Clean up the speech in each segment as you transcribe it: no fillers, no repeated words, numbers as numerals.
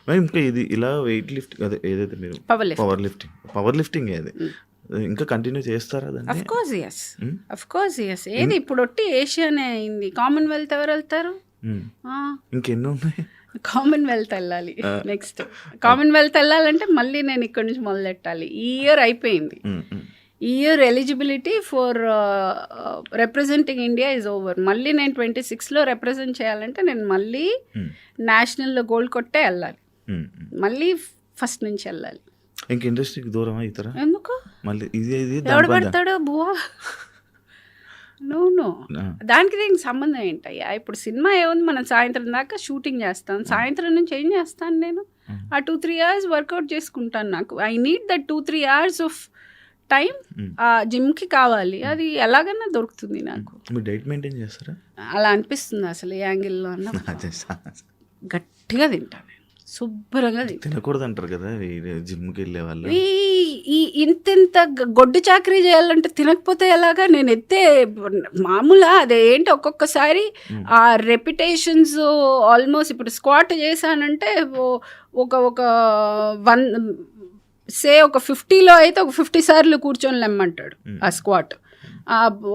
మరి ఇంకా ఇది ఇలా వెయిట్ లిఫ్టింగ్ అదే ఏదైతే మీరు పవర్ లిఫ్టింగ్ ఏది ఇంకా కంటిన్యూ చేస్తారా దాన్ని? Of course yes. ఏది ఇప్పుడు ఒట్టి ఏషియానే అయింది. కామన్వెల్త్ ఎవరు వెళ్తారు? ఇంకెన్నో ఉన్నాయి. కామన్వెల్త్ వెళ్ళాలి. నెక్స్ట్ కామన్వెల్త్ వెళ్ళాలంటే మళ్ళీ నేను ఇక్కడ నుంచి మొదలెట్టాలి. ఈ ఇయర్ అయిపోయింది. ఈ year eligibility for representing India is over. మళ్ళీ నేను 26లో రిప్రజెంట్ చేయాలంటే నేను మళ్ళీ నేషనల్లో గోల్డ్ కొట్టే వెళ్ళాలి. మళ్ళీ ఫస్ట్ నుంచి వెళ్ళాలి. ఇంక ఇండస్ట్రీకి దూరం అవుతారా? ఎందుకు? మళ్ళీ ఇది ఎవడు పడతాడో బువా. నో దానికి దీనికి సంబంధం ఏంటయ్యా? ఇప్పుడు సినిమా ఏముంది, మనం సాయంత్రం దాకా షూటింగ్ చేస్తాను. సాయంత్రం నుంచి ఏం చేస్తాను నేను? ఆ 2-3 hours వర్కౌట్ చేసుకుంటాను. నాకు I need that 2-3 hours of time ఆ జిమ్కి కావాలి. అది ఎలాగైనా దొరుకుతుంది నాకు. మీరు డైట్ మెయింటైన్ చేస్తారా? అలా అనిపిస్తుంది అసలు ఈ యాంగిల్లో అన్న. గట్టిగా తింటాను నేను, శుభ్రంగా తినకూడదు అంటారు కదా జిమ్కి వెళ్ళే వాళ్ళు. ఈ ఇంత గొడ్డు చాకరీ చేయాలంటే తినకపోతే ఎలాగా? నేను ఎత్తే మామూలా అదేంటి ఒక్కొక్కసారి ఆ రెప్యుటేషన్స్ ఆల్మోస్ట్ ఇప్పుడు స్క్వాట్ చేశానంటే ఒక 50లో అయితే ఒక 50 సార్లు కూర్చొని లెమ్మంటాడు ఆ స్క్వాట్.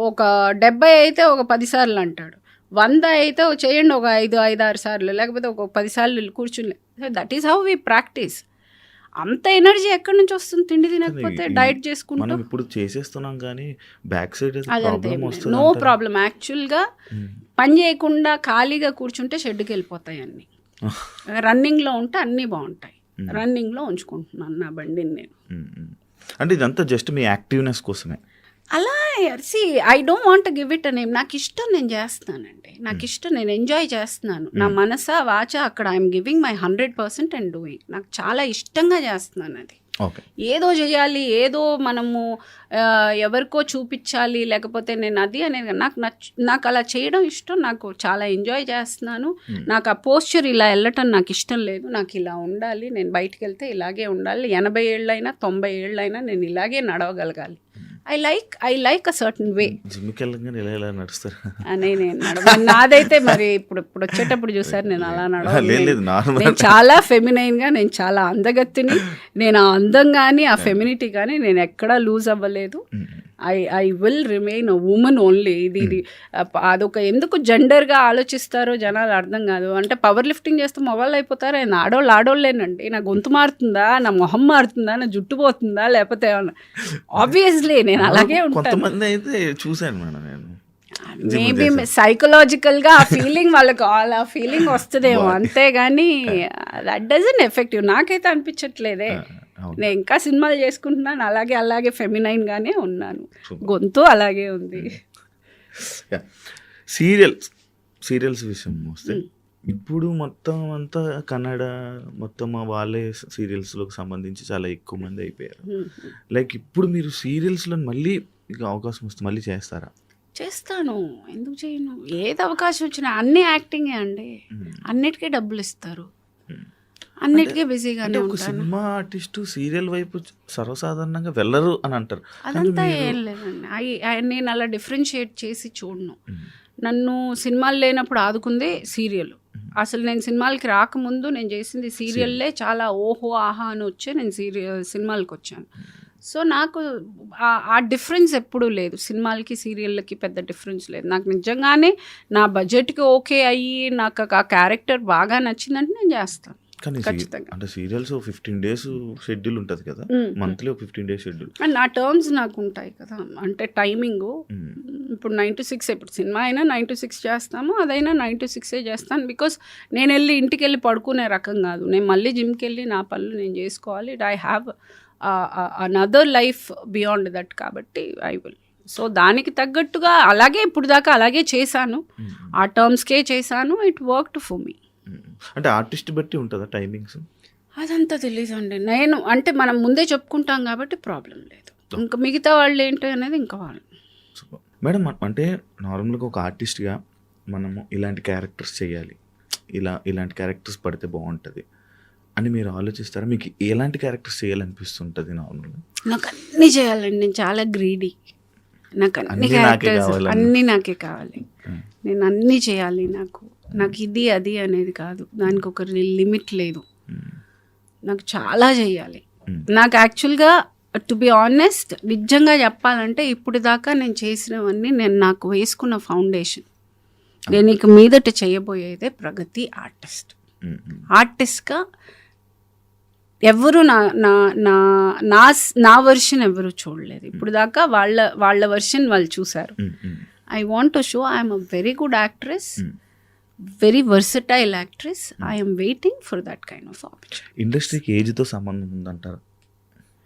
ఒక 70 అయితే ఒక 10 సార్లు అంటాడు. 100 అయితే చేయండి ఒక 5-6 సార్లు, లేకపోతే ఒక 10 సార్లు కూర్చుని. That is how we practice. అంత ఎనర్జీ ఎక్కడి నుంచి వస్తుంది తిండి తినకపోతే? డైట్ చేసుకుంటాం. ఇప్పుడు చేసేస్తున్నాం కానీ బ్యాక్ సైడ్ నో ప్రాబ్లం. యాక్చువల్గా పని చేయకుండా ఖాళీగా కూర్చుంటే షెడ్కి వెళ్ళిపోతాయి అన్నీ. రన్నింగ్లో ఉంటే అన్నీ బాగుంటాయి. రన్నింగ్లో ఉంచుకుంటున్నాను నా బండిని నేను. అంటే ఇదంతా జస్ట్ మీ యాక్టివ్నెస్ కోసమే? అలా I don't want give it name. నాకు ఇష్టం, నేను చేస్తానండి. నాకు ఇష్టం, నేను ఎంజాయ్ చేస్తున్నాను. నా మనసా వాచ అక్కడ I'm giving my 100% and doing. నాకు చాలా ఇష్టంగా చేస్తున్నాను అది. ఏదో చేయాలి, ఏదో మనము ఎవరికో చూపించాలి, లేకపోతే నేను అది అనేది నాకు అలా చేయడం ఇష్టం. నాకు చాలా ఎంజాయ్ చేస్తున్నాను. నాకు ఆ పోస్చర్ ఇలా వెళ్ళటం నాకు ఇష్టం లేదు. నాకు ఇలా ఉండాలి, నేను బయటికి వెళ్తే ఇలాగే ఉండాలి. 80 ఏళ్ళైనా 90 ఏళ్ళైనా నేను ఇలాగే నడవగలగాలి. I like a certain way. నాదైతే మరి ఇప్పుడు వచ్చేటప్పుడు చూసారు నేను అలా నడవలేదు. నేను చాలా ఫెమినైన్గా, నేను చాలా అందగత్తిని. నేను ఆ అందం కానీ ఆ ఫెమినిటీ కానీ నేను ఎక్కడా లూజ్ అవ్వలేదు. I will remain a women only. ఇది అదొక ఎందుకు జెండర్గా ఆలోచిస్తారో జనాలు అర్థం కాదు. అంటే పవర్ లిఫ్టింగ్ చేస్తే మొబైల్ అయిపోతారా? నేను ఆడోళ్ళేనండి. నా గొంతు మారుతుందా, నా మొహం మారుతుందా, నా జుట్టు పోతుందా, లేకపోతే ఆబ్వియస్లీ నేను అలాగే ఉంటాను. అయితే చూసాను మేడం నేను. మేబీ సైకలాజికల్గా ఆ ఫీలింగ్ వాళ్ళకి ఆ ఫీలింగ్ వస్తుందేమో, అంతేగాని దట్ డజంట్ ఎఫెక్టివ్. నాకైతే అనిపించట్లేదే. నేను ఇంకా సినిమాలు చేసుకుంటున్నాను, అలాగే ఫెమినైన్గానే ఉన్నాను. గొంతు అలాగే ఉంది. సీరియల్స్ విషయం వస్తే ఇప్పుడు మొత్తం అంతా కన్నడ మొత్తం వాళ్ళే సీరియల్స్లోకి సంబంధించి చాలా ఎక్కువ మంది అయిపోయారు. లైక్ ఇప్పుడు మీరు సీరియల్స్లో మళ్ళీ అవకాశం వస్తే మళ్ళీ చేస్తారా? చేస్తాను, ఎందుకు చేయను? ఏది అవకాశం వచ్చినా అన్ని యాక్టింగే అండి. అన్నిటికీ డబ్బులు ఇస్తారు, అన్నిటికీ బిజీగానే ఉంటాను. సినిమా ఆర్టిస్టు సీరియల్ వైపు సర్వసాధారణంగా వెళ్ళరు అని అంటారు. అదంతా ఏం లేదండి. నేను అలా డిఫరెన్షియేట్ చేసి చూడను. నన్ను సినిమాలు లేనప్పుడు ఆదుకుందే సీరియల్. అసలు నేను సినిమాలకి రాకముందు నేను చేసింది సీరియల్లే. చాలా ఓహో ఆహా అని వచ్చే నేను సినిమాలకి వచ్చాను. సో నాకు ఆ డిఫరెన్స్ ఎప్పుడూ లేదు. సినిమాలకి సీరియళ్ళకి పెద్ద డిఫరెన్స్ లేదు. నాకు నిజంగానే నా బడ్జెట్కి ఓకే అయ్యి నాకు ఆ క్యారెక్టర్ బాగా నచ్చిందంటే నేను చేస్తాను. అంటే సీరియల్స్ 15 days షెడ్యూల్ ఉంటుంది కదా, మంత్లీ 15 days షెడ్యూల్. అండ్ నా టర్మ్స్ నాకు ఉంటాయి కదా, అంటే టైమింగ్. ఇప్పుడు 9 to 6, ఇప్పుడు సినిమా అయినా 9 to 6 చేస్తాము, అదైనా 9 to 6 చేస్తాను. బికాస్ నేను వెళ్ళి ఇంటికి వెళ్ళి పడుకునే రకం కాదు. నేను మళ్ళీ జిమ్కి వెళ్ళి నా పనులు నేను చేసుకోవాలి. I have another life beyond that. కాబట్టి ఐ విల్. సో దానికి తగ్గట్టుగా అలాగే ఇప్పుడు దాకా అలాగే చేశాను, ఆ టర్మ్స్కే చేశాను. It worked for me. అంటే ఆర్టిస్ట్ బట్టి ఉంటుందా టైమింగ్స్? అదంతా తెలీదండి. నేను అంటే మనం ముందే చెప్పుకుంటాం కాబట్టి ప్రాబ్లం లేదు. ఇంకా మిగతా వాళ్ళు ఏంటో అనేది ఇంకా వాళ్ళు. మేడం, అంటే నార్మల్గా ఒక ఆర్టిస్ట్గా మనము ఇలాంటి క్యారెక్టర్స్ చేయాలి, ఇలాంటి క్యారెక్టర్స్ పడితే బాగుంటుంది అని మీరు ఆలోచిస్తారా? మీకు ఎలాంటి క్యారెక్టర్స్ చేయాలనిపిస్తుంటుంది నార్మల్గా? నాకు అన్నీ చేయాలండి. నేను చాలా గ్రీడీ. నాకు అన్ని క్యారెక్టర్స్ అన్నీ నాకే కావాలి. నేను అన్నీ చేయాలి. నాకు ఇది అది అనేది కాదు, దానికి ఒక లిమిట్ లేదు. నాకు చాలా చెయ్యాలి. Mm. నాకు యాక్చువల్గా టు బి ఆనెస్ట్ నిజంగా చెప్పాలంటే ఇప్పుడు దాకా నేను చేసినవన్నీ నేను నాకు వేసుకున్న ఫౌండేషన్. నేను ఇక మీదట చేయబోయేదే ప్రగతి ఆర్టిస్ట్. ఆర్టిస్ట్గా ఎవరు నా నా నా నా నా వర్షన్ ఎవరు చూడలేదు ఇప్పుడు దాకా. వాళ్ళ వర్షన్ వాళ్ళు చూశారు. I want to show I'm a very good actress, very versatile actress. I'm waiting for that kind of opportunity. ఇండస్ట్రీకి ఏజ్తో సంబంధం ఉందంటారా?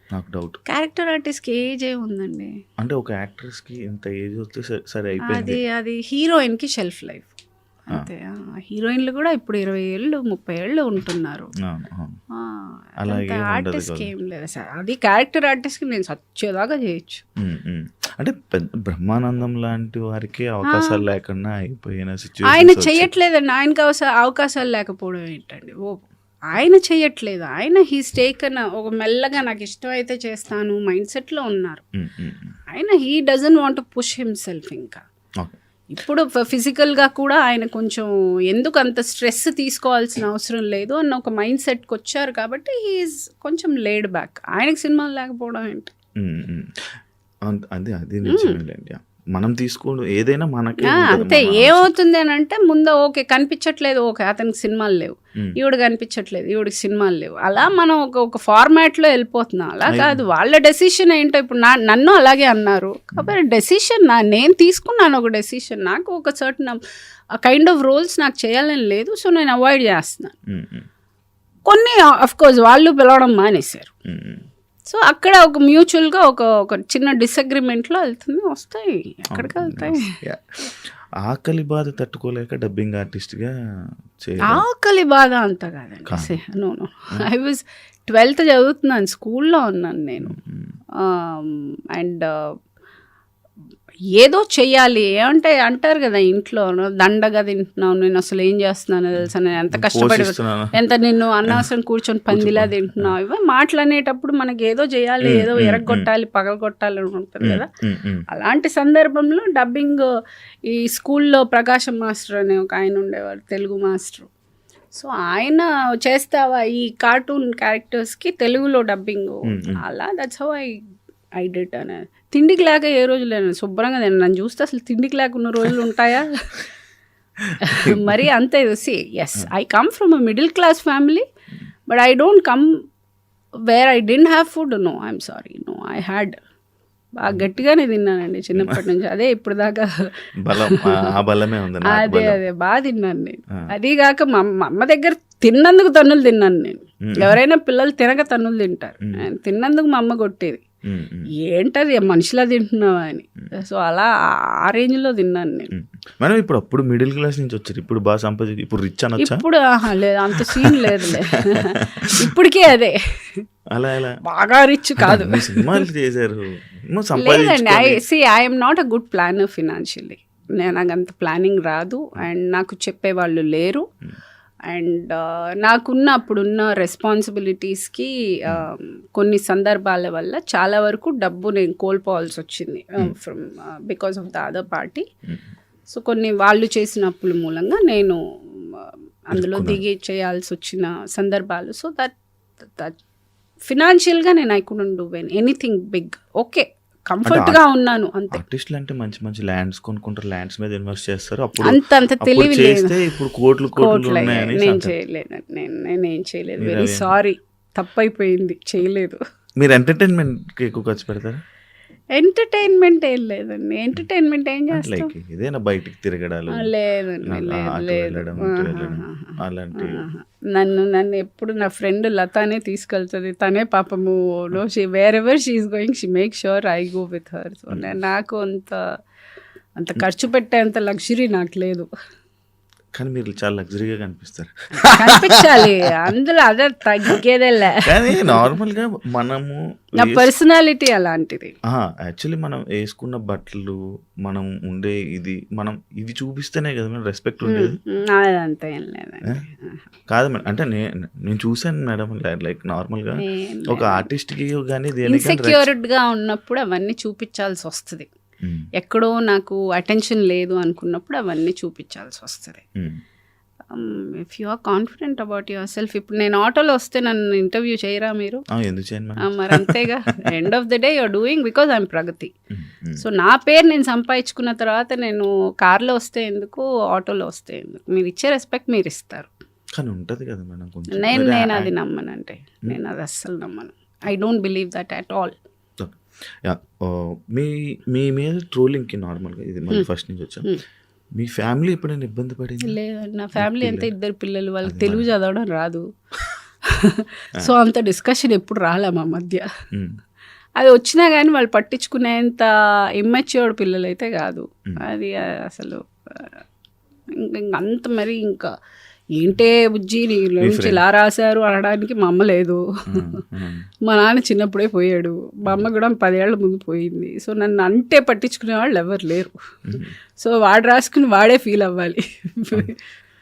నాకు డౌట్. క్యారెక్టర్ ఆర్టిస్ట్కి ఏజ్ ఏ ఉందండి? అంటే ఒక యాక్ట్రెస్కి ఇంత ఏజ్ వస్తే సరే అయిపోయింది. అది హీరోయిన్కి షెల్ఫ్ లైఫ్ అంతే. హీరోయిన్లు కూడా ఇప్పుడు 20 ఏళ్ళు 30 ఏళ్ళు ఉంటున్నారు. ఆర్టిస్ట్కి ఏం లేదు సార్. అది క్యారెక్టర్ ఆర్టిస్ట్కి నేను సచ్చేదాకా చేయొచ్చు. అంటే బ్రహ్మానందం లాంటి వారికి అవకాశాలు లేకుండా అయిపోయిన సిచ్యువేషన్. ఆయన చెయ్యట్లేదండి. ఆయనకి అవకాశాలు లేకపోవడం ఏంటండి? ఆయన చెయ్యట్లేదు. ఆయన హీస్ టేకన్ ఒక మెల్లగా నాకు ఇష్టమైతే చేస్తాను మైండ్ సెట్లో ఉన్నారు ఆయన. He doesn't want to push himself. ఇంకా ఇప్పుడు ఫిజికల్గా కూడా ఆయన కొంచెం ఎందుకు అంత స్ట్రెస్ తీసుకోవాల్సిన అవసరం లేదు అన్న ఒక మైండ్ సెట్కి వచ్చారు కాబట్టి హీఈస్ కొంచెం లేడ్ బ్యాక్. ఆయనకి సినిమాలు లేకపోవడం ఏంటి? అది నిజమేలేండి. మనం తీసుకోవడం ఏదైనా మనకి అంతే. ఏమవుతుంది అని అంటే ముందు ఓకే కనిపించట్లేదు, ఓకే అతనికి సినిమాలు లేవు, ఈవిడ కనిపించట్లేదు, ఈవిడికి సినిమాలు లేవు, అలా మనం ఒక ఫార్మాట్లో వెళ్ళిపోతున్నాం. అలా కాదు, వాళ్ళ డెసిషన్ ఏంటో. ఇప్పుడు నన్ను అలాగే అన్నారు కాబట్టి డెసిషన్ నేను తీసుకున్నాను. ఒక డెసిషన్ నాకు ఒక సర్టన్ కైండ్ ఆఫ్ రోల్స్ నాకు చేయాలని లేదు, సో నేను అవాయిడ్ చేస్తున్నాను. కొన్ని అఫ్కోర్స్ వాళ్ళు పిలవడం మానేశారు. సో అక్కడ ఒక మ్యూచువల్గా ఒక చిన్న డిసగ్రిమెంట్లో వెళ్తుంది, వస్తాయి, ఎక్కడికి వెళ్తాయి. ఆకలి బాధ తట్టుకోలేక డబ్బింగ్ ఆర్టిస్ట్గా ఆకలి బాధ అంత కాదండి. నో ఐ వాజ్ 12th చదువుతున్నాను, స్కూల్లో ఉన్నాను నేను. అండ్ ఏదో చెయ్యాలి ఏమంటే అంటారు కదా ఇంట్లో, దండగా తింటున్నావు, నేను అసలు ఏం చేస్తున్నాను తెలుసా, నేను ఎంత కష్టపడి ఎంత నిన్ను అనవసరం కూర్చొని పందిలా తింటున్నావు, ఇవే మాటలు అనేటప్పుడు మనకి ఏదో చేయాలి, ఏదో ఎరగొట్టాలి, పగలగొట్టాలి అని ఉంటుంది కదా. అలాంటి సందర్భంలో డబ్బింగ్ ఈ స్కూల్లో ప్రకాశం మాస్టర్ అనే ఒక ఆయన ఉండేవారు, తెలుగు మాస్టర్. సో ఆయన చేస్తావా ఈ కార్టూన్ క్యారెక్టర్స్కి తెలుగులో డబ్బింగ్, అలా దట్స్ హౌ ఐ డిడ్ అనేది. తిండికి లేక ఏ రోజు లేను, శుభ్రంగా నేను నన్ను చూస్తే అసలు తిండికి లేకున్న రోజులు ఉంటాయా? మరి అంతే. Yes, I come from a middle class family, but I don't come where I didn't have food. No, I'm sorry, no, I had. బాగా గట్టిగానే తిన్నానండి చిన్నప్పటి నుంచి. అదే ఇప్పుడు దాకా అదే బాగా తిన్నాను నేను. అదీగాక మా అమ్మ దగ్గర తిన్నందుకు తన్నులు తిన్నాను నేను. ఎవరైనా పిల్లలు తినక తన్నులు తింటారు, తిన్నందుకు మా అమ్మ కొట్టేది, ఏంటది మనిషిలా తింటున్నావా అని. సో అలా ఆ రేంజ్లో తిన్నాను నేను. మనం ఇప్పుడు మిడిల్ క్లాస్ నుంచి వచ్చారు, ఇప్పుడు బాగా సంపాదించి ఇప్పుడు రిచ్ అనొచ్చా? ఇప్పుడు లేదు, అంత సీన్ లేదులే. ఇప్పటికే అదే అలా బాగా రిచ్ కాదు. సినిమాలు చేశారు, లేదండి. I'm not a good planner financially. నాకు అంత ప్లానింగ్ రాదు, అండ్ నాకు చెప్పేవాళ్ళు లేరు. అండ్ నాకున్న అప్పుడున్న రెస్పాన్సిబిలిటీస్కి కొన్ని సందర్భాల వల్ల చాలా వరకు డబ్బు నేను కోల్పోవాల్సి వచ్చింది from because of the other party. So కొన్ని వాళ్ళు చేసిన అప్పుల మూలంగా నేను అందులో దిగి చేయాల్సి వచ్చిన సందర్భాలు. సో దట్ ఫినాన్షియల్గా నేను I couldn't do anything big. Okay, comfort గా ఉన్నాను అంతే. ఆర్టిస్టులు అంటే మంచి మంచి ల్యాండ్స్ కొనుక్కుంటారు, ల్యాండ్స్ మీద ఇన్వెస్ట్ చేస్తారు. అంత తెలివి లేదు. ఇప్పుడు కోట్లు నేను చేయలేదు, నేనేం చేయలేదు. వెరీ సారీ, తప్పైపోయింది, చేయలేదు. మీరు ఎంటర్టైన్మెంట్కి ఎక్కువ ఖర్చు పెడతారా? ఎంటర్టైన్మెంట్ ఏం లేదండి. ఎంటర్టైన్మెంట్ ఏం చేస్తాం? ఇదేనా బయటికి తిరగడాలు? లేదండి, నన్ను ఎప్పుడు నా ఫ్రెండ్ లతానే తీసుకెళ్తుంది. తనే పాపము wear ever she is going she make sure I go with her. So నాకు అంత ఖర్చు పెట్టేంత లగ్జరీ నాకు లేదు. కానీ మీరు చాలా లగ్జరీగా కనిపించాలి, అందులో అదే తగ్గేదేలే. కానీ నార్మల్గా మనము నా పర్సనాలిటీ అలాంటిది. యాక్చువల్లీ మనం వేసుకున్న బట్టలు, మనం ఉండే మనం ఇవి చూపిస్తేనే కదా మేడం రెస్పెక్ట్ ఉండేది. అదంతా ఏం లేదండి. కాదు మేడం, అంటే నేను చూసాను మేడం, లైక్ నార్మల్గా ఒక ఆర్టిస్ట్కి కానీ ఇన్సెక్యూర్డ్గా ఉన్నప్పుడు అవన్నీ చూపించాల్సి వస్తుంది. ఎక్కడో నాకు అటెన్షన్ లేదు అనుకున్నప్పుడు అవన్నీ చూపించాల్సి వస్తుంది. If you are confident about yourself. ఇప్పుడు నేను ఆటోలో వస్తే నన్ను ఇంటర్వ్యూ చేయరా మీరు? ఎందుకు చేయను మేడం? మరి అంతేగా, end of the day you're doing because I'm Pragati. So నా పేరు నేను సంపాదించుకున్న తర్వాత నేను కార్లో వస్తే ఎందుకు, ఆటోలో వస్తే ఎందుకు? మీరు ఇచ్చే రెస్పెక్ట్ మీరు ఇస్తారు. కానీ ఉంటుంది కదా మేడం కొంచెం. నేను అది నమ్మనంటే, నేను అది అస్సలు నమ్మను. I don't believe that at all. మీ మీద ట్రోలింగ్కి నార్మల్గా ఇది మళ్ళీ ఫస్ట్ నుంచి వచ్చాం, మీ ఫ్యామిలీ ఎప్పుడైనా ఇబ్బంది పడింది? లేదండి, నా ఫ్యామిలీ అంతా 2 పిల్లలు, వాళ్ళకి తెలుగు చదవడం రాదు. సో అంత డిస్కషన్ ఎప్పుడు రాలే మా మధ్య. అది వచ్చినా కానీ వాళ్ళు పట్టించుకునేంత ఇమ్మెచ్యూర్డ్ పిల్లలు అయితే కాదు. అది అసలు అంత మరి ఇంకా ఏంటే బుజ్జి నీ నుంచి ఇలా రాశారు అనడానికి మా అమ్మ లేదు. మా నాన్న చిన్నప్పుడే పోయాడు, మా అమ్మ కూడా 10 ఏళ్ల ముందు పోయింది. సో నన్ను అంటే పట్టించుకునే వాళ్ళు ఎవరు లేరు. సో వాడు రాసుకుని వాడే ఫీల్ అవ్వాలి.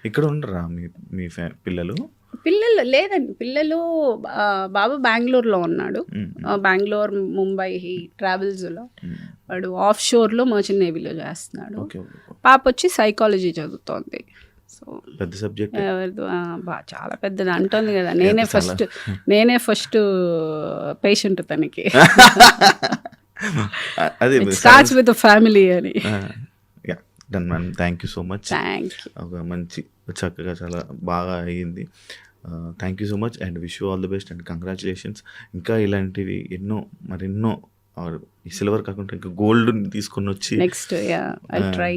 ఇక్కడ ఉండరా మీ పిల్లలు? పిల్లలు లేదండి, పిల్లలు బాబు బెంగళూరులో ఉన్నాడు. బెంగళూరు, ముంబై ట్రావెల్స్లో. వాడు ఆఫ్ షోర్లో మర్చెంట్ నేవీలో చేస్తున్నాడు. పాప వచ్చి సైకాలజీ చదువుతోంది. సో పెద్ద సబ్జెక్ట్, చాలా పెద్దది అంటుంది కదా. నేనే ఫస్ట్ పేషెంట్ తనకి. స్టార్ట్స్ విత్ ఫ్యామిలీ అని. Done ma'am, thank you so much. Thank you. ఒక మంచి చక్కగా చాలా బాగా అయ్యింది. Thank you so much and wish you all the best and congratulations. ఇంకా ఇలాంటివి మరెన్నో ఈ సిల్వర్ కాకుండా ఇంకా గోల్డ్ తీసుకొని వచ్చి నెక్స్ట్ ఐ ట్రై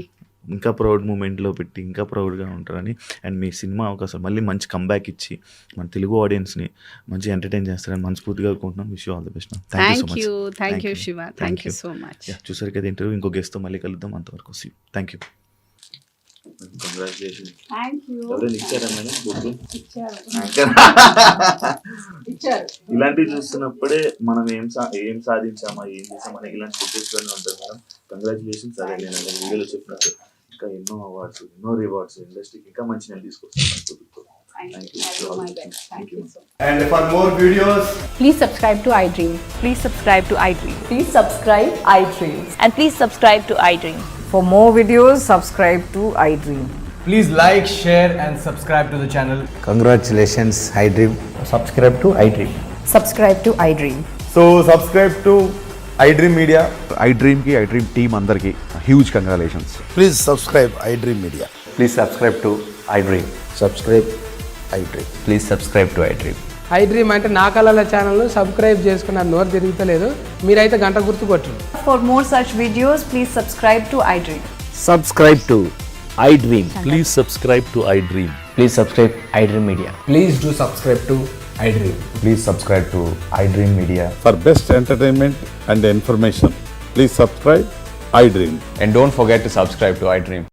ఇంకా ప్రౌడ్ మూమెంట్లో పెట్టి ఇంకా ప్రౌడ్గా ఉంటారని, అండ్ మీ సినిమా అవకాశం మళ్ళీ మంచి కంబ్యాక్ ఇచ్చి మన తెలుగు ఆడియన్స్ని మంచి ఎంటర్టైన్ చేస్తారని మనస్ఫూర్తిగా కోరుకుంటున్నాం. Wish you all the best. Thank you Shiva, thank you so much. చూసారు కదా ఇంటర్వ్యూ, ఇంకో గెస్ట్తో మళ్ళీ కలుద్దాం. అంతవరకు సీ. Thank you. కంగ్రాచులేషన్. ఇలాంటివి చూస్తున్నప్పుడే మనం ఏం సాధించామా, ఏం చేసామని ఇలాంటి సిచ్యువేషన్లోనే ఉంటారు మేడం. కంగ్రాచులేషన్స్. అదే నేను వీడియోలో చెప్పినట్టు ఇంకా ఎన్నో అవార్డ్స్, ఎన్నో రివార్డ్స్ ఇండస్ట్రీకి ఇంకా మంచి నేను తీసుకొస్తాను. Thank you. And for more videos, please subscribe to iDream. Please subscribe to iDream. Please subscribe iDream. And please subscribe to iDream. For more videos, subscribe to iDream. please like, share and subscribe to the channel. Congratulations, iDream. Subscribe to iDream. Subscribe to iDream. So subscribe to iDream Media. iDream ki iDream team andarki huge congratulations. Please subscribe iDream Media. Please subscribe to iDream. Subscribe iDream. Please subscribe to iDream. iDream అంటే నా కళల ఛానల్ను subscribe చేసుకున్న నోరు తిరుగుతలేదు, మీరైతే గంట గుర్తు కొట్టండి. For more such videos, please subscribe to iDream. Subscribe to iDream. Please subscribe to iDream. Please subscribe iDream Media. Please do subscribe to iDream. Please subscribe to iDream Media. For best entertainment and information, please subscribe iDream. And don't forget to subscribe to iDream.